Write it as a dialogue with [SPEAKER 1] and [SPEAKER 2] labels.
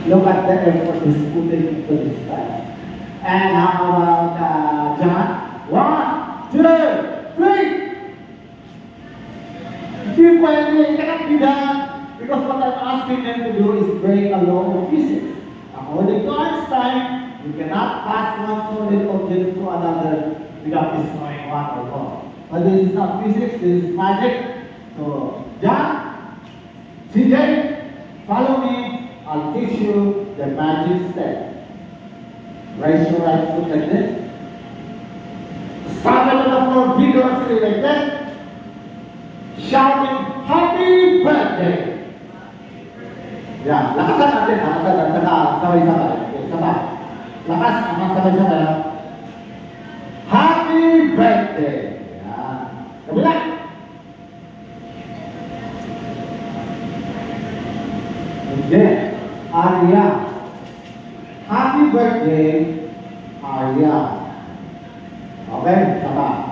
[SPEAKER 1] Look at the effort he's putting into this task. And how about John? 1, 2, 3. Hindi pwede, it cannot be done because what I'm asking them to do is break a law of physics. According to Einstein, you cannot pass one solid object to another without destroying one or more. But this is not physics, this is magic. So, John, CJ, follow me. I'll teach you the magic step. Raise your right foot like this. Stamp it on the floor vigorously like this. Shouting, Happy Birthday! Yan, lakasan natin, saka sabay-sabay. Okay, sabay. Lakas, sabay-sabay. Happy Birthday! Yan. Kabila! Hindi. Arya. Happy birthday, Arya. Okay, sabay.